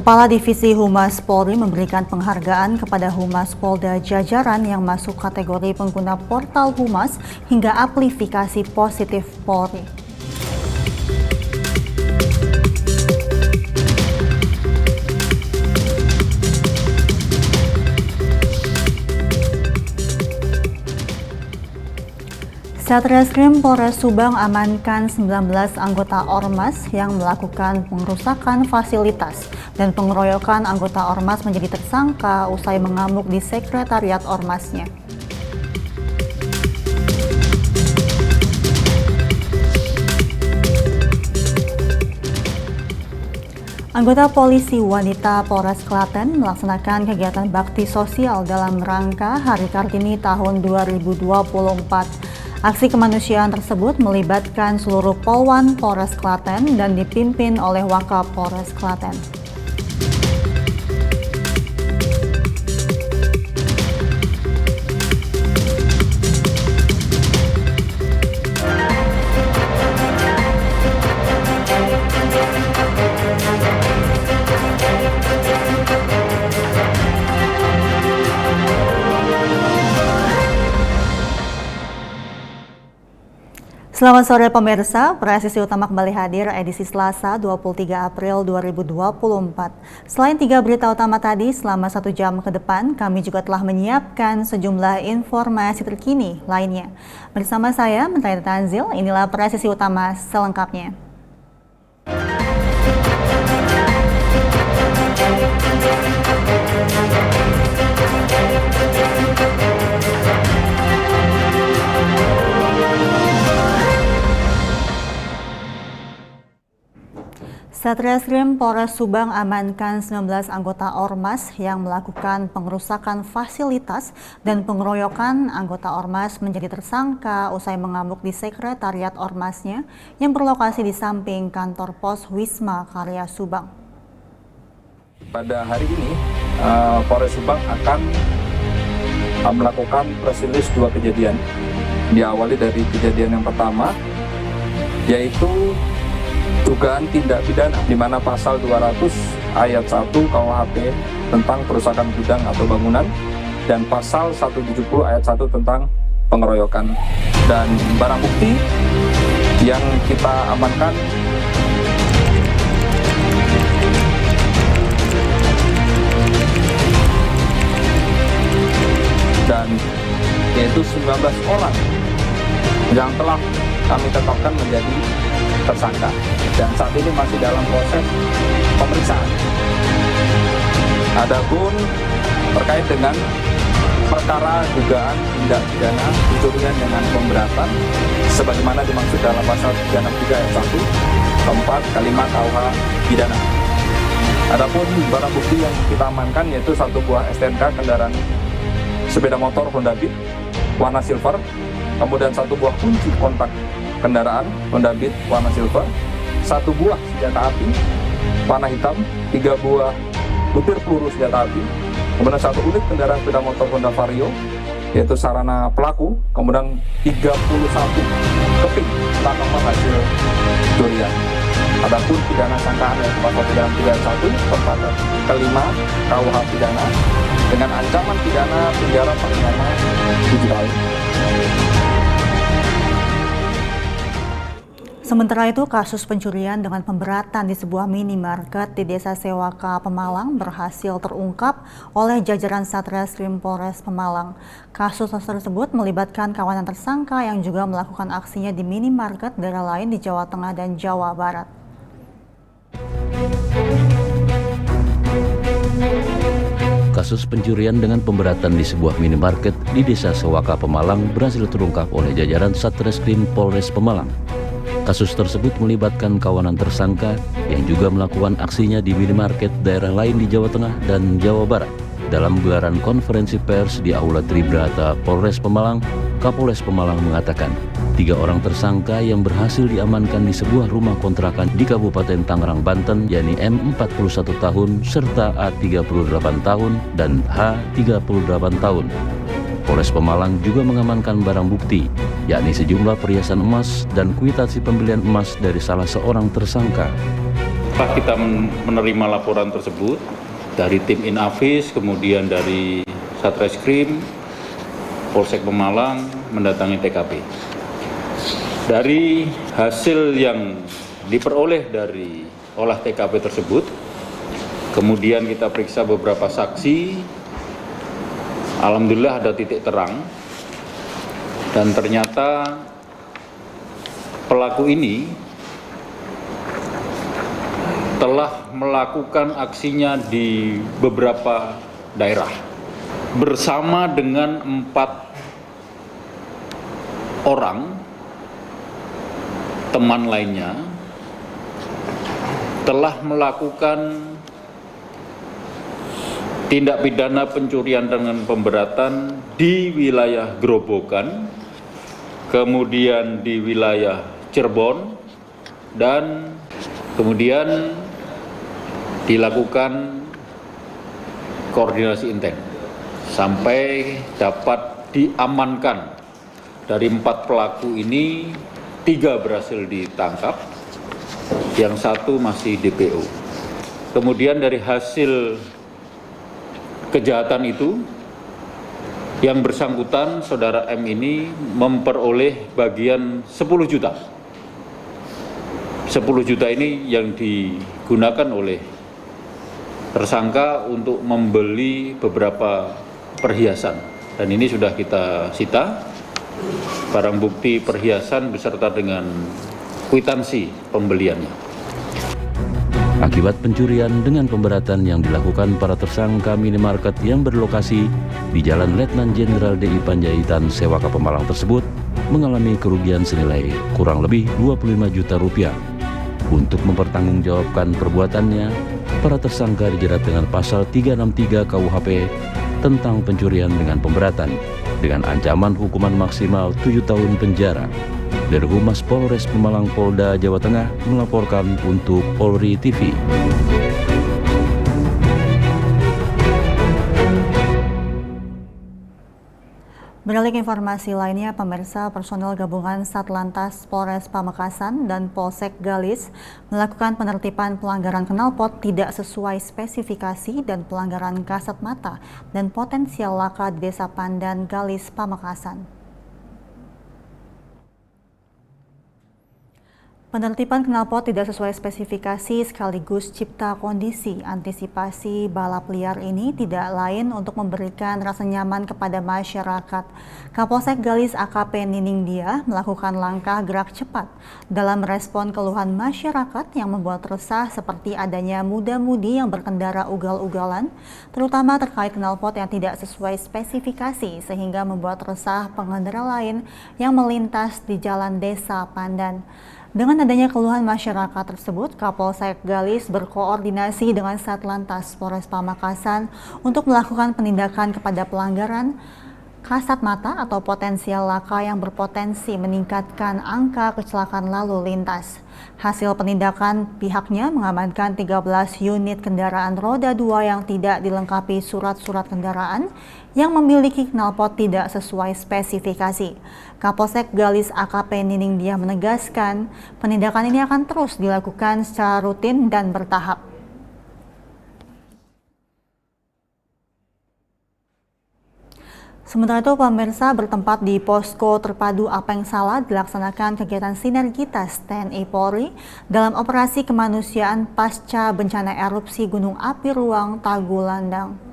Kepala Divisi Humas Polri memberikan penghargaan kepada Humas Polda jajaran yang masuk kategori pengguna portal Humas hingga amplifikasi positif Polri. Satreskrim Polres Subang amankan 19 anggota Ormas yang melakukan pengerusakan fasilitas dan pengeroyokan anggota Ormas menjadi tersangka usai mengamuk di sekretariat Ormasnya. Anggota polisi wanita Polres Klaten melaksanakan kegiatan bakti sosial dalam rangka Hari Kartini tahun 2024. Aksi kemanusiaan tersebut melibatkan seluruh Polwan Polres Klaten dan dipimpin oleh Wakap Polres Klaten. Selamat sore pemirsa, Presisi Utama kembali hadir edisi Selasa 23 April 2024. Selain 3 berita utama tadi, selama 1 jam ke depan kami juga telah menyiapkan sejumlah informasi terkini lainnya. Bersama saya, Menteri Tanzil, inilah Presisi Utama selengkapnya. Satreskrim Polres Subang amankan 19 anggota Ormas yang melakukan pengerusakan fasilitas dan pengeroyokan anggota Ormas menjadi tersangka usai mengamuk di sekretariat Ormasnya yang berlokasi di samping kantor pos Wisma Karya Subang. Pada hari ini, Polres Subang akan melakukan press release 2 kejadian. Diawali dari kejadian yang pertama, yaitu dugaan tindak pidana di mana pasal 200 ayat 1 KUHP tentang perusakan gudang atau bangunan dan pasal 170 ayat 1 tentang pengeroyokan. Dan barang bukti yang kita amankan dan yaitu 19 orang yang telah kami tetapkan menjadi tersangka dan saat ini masih dalam proses pemeriksaan. Adapun terkait dengan perkara dugaan tindak pidana pencurian dengan pemberatan sebagaimana dimaksud dalam pasal 363 ayat 1 keempat kalimat KUH pidana. Adapun barang bukti yang kita amankan yaitu 1 buah STNK kendaraan sepeda motor Honda Beat warna silver, kemudian 1 buah kunci kontak kendaraan Honda Beat warna silver, 1 buah senjata api warna hitam, 3 buah butir peluru senjata api, kemudian 1 unit kendaraan sepeda motor Honda Vario yaitu sarana pelaku, kemudian 31 keping tanaman hasil curian. Adapun pidana sangkaan yaitu pasal pidana 31 tempat kelima KUH pidana dengan ancaman pidana penjara paling lama 7 tahun. Sementara itu, kasus pencurian dengan pemberatan di sebuah minimarket di Desa Sewaka, Pemalang berhasil terungkap oleh jajaran Satreskrim Polres Pemalang. Kasus tersebut melibatkan kawanan tersangka yang juga melakukan aksinya di minimarket daerah lain di Jawa Tengah dan Jawa Barat. Kasus pencurian dengan pemberatan di sebuah minimarket di Desa Sewaka, Pemalang berhasil terungkap oleh jajaran Satreskrim Polres Pemalang. Kasus tersebut melibatkan kawanan tersangka yang juga melakukan aksinya di minimarket daerah lain di Jawa Tengah dan Jawa Barat. Dalam gelaran konferensi pers di Aula Tribrata Polres Pemalang, Kapolres Pemalang mengatakan 3 orang tersangka yang berhasil diamankan di sebuah rumah kontrakan di Kabupaten Tangerang, Banten, yakni M 41 tahun serta A 38 tahun dan H 38 tahun. Polres Pemalang juga mengamankan barang bukti, yakni sejumlah perhiasan emas dan kwitansi pembelian emas dari salah seorang tersangka. Setelah kita menerima laporan tersebut dari tim Inavis, kemudian dari Satreskrim, Polsek Pemalang mendatangi TKP. Dari hasil yang diperoleh dari olah TKP tersebut, kemudian kita periksa beberapa saksi, alhamdulillah ada titik terang, dan ternyata pelaku ini telah melakukan aksinya di beberapa daerah bersama dengan 4 orang teman lainnya telah melakukan tindak pidana pencurian dengan pemberatan di wilayah Grobogan, kemudian di wilayah Cirebon, dan kemudian dilakukan koordinasi intens sampai dapat diamankan. Dari 4 pelaku ini 3 berhasil ditangkap, yang 1 masih DPO. Kemudian dari hasil kejahatan itu, yang bersangkutan saudara M ini memperoleh bagian 10 juta. 10 juta ini yang digunakan oleh tersangka untuk membeli beberapa perhiasan, dan ini sudah kita sita barang bukti perhiasan beserta dengan kwitansi pembeliannya. Akibat pencurian dengan pemberatan yang dilakukan para tersangka minimarket yang berlokasi di Jalan Letnan Jenderal DI Panjaitan Sewaka Pemalang tersebut mengalami kerugian senilai kurang lebih 25 juta rupiah. Untuk mempertanggungjawabkan perbuatannya, para tersangka dijerat dengan pasal 363 KUHP tentang pencurian dengan pemberatan dengan ancaman hukuman maksimal 7 tahun penjara. Dari Humas Polres Pemalang Polda Jawa Tengah melaporkan untuk Polri TV. Beralih ke informasi lainnya, pemirsa, personel gabungan Satlantas Polres Pamekasan dan Polsek Galis melakukan penertiban pelanggaran knalpot tidak sesuai spesifikasi dan pelanggaran kasat mata dan potensial laka di Desa Pandan, Galis, Pamekasan. Penertiban knalpot tidak sesuai spesifikasi sekaligus cipta kondisi antisipasi balap liar ini tidak lain untuk memberikan rasa nyaman kepada masyarakat. Kapolsek Galis AKP Nining Dia melakukan langkah gerak cepat dalam merespon keluhan masyarakat yang membuat resah seperti adanya muda-mudi yang berkendara ugal-ugalan, terutama terkait knalpot yang tidak sesuai spesifikasi sehingga membuat resah pengendara lain yang melintas di jalan Desa Pandan. Dengan adanya keluhan masyarakat tersebut, Kapolsek Galis berkoordinasi dengan Satlantas Polres Pamekasan untuk melakukan penindakan kepada pelanggaran kasat mata atau potensial laka yang berpotensi meningkatkan angka kecelakaan lalu lintas. Hasil penindakan, pihaknya mengamankan 13 unit kendaraan roda 2 yang tidak dilengkapi surat-surat kendaraan yang memiliki knalpot tidak sesuai spesifikasi. Kapolsek Galis AKP Nining Dia menegaskan, penindakan ini akan terus dilakukan secara rutin dan bertahap. Sementara itu, pemirsa, bertempat di Posko Terpadu Apeng Salah dilaksanakan kegiatan sinergitas TNI Polri dalam operasi kemanusiaan pasca bencana erupsi Gunung Api Ruang Tagulandang.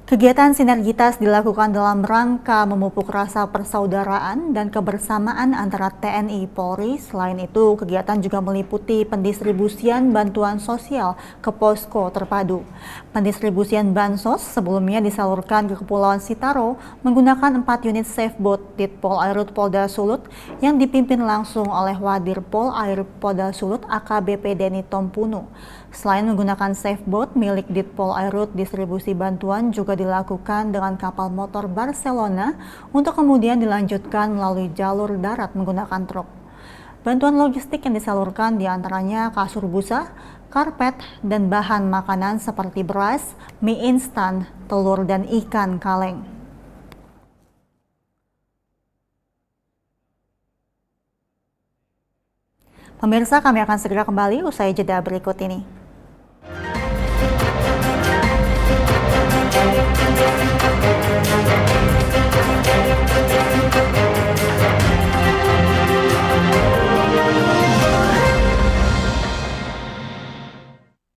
Kegiatan sinergitas dilakukan dalam rangka memupuk rasa persaudaraan dan kebersamaan antara TNI Polri. Selain itu, kegiatan juga meliputi pendistribusian bantuan sosial ke posko terpadu. Pendistribusian bansos sebelumnya disalurkan ke Kepulauan Sitaro menggunakan 4 unit safe boat Ditpol Airut Polda Sulut yang dipimpin langsung oleh Wadir Pol Air Polda Sulut AKBP Denny Tompuno. Selain menggunakan safe boat milik Ditpol Airut, distribusi bantuan juga dilakukan dengan kapal motor Barcelona untuk kemudian dilanjutkan melalui jalur darat menggunakan truk. Bantuan logistik yang disalurkan diantaranya kasur busa, karpet, dan bahan makanan seperti beras, mie instan, telur, dan ikan kaleng. Pemirsa, kami akan segera kembali usai jeda berikut ini.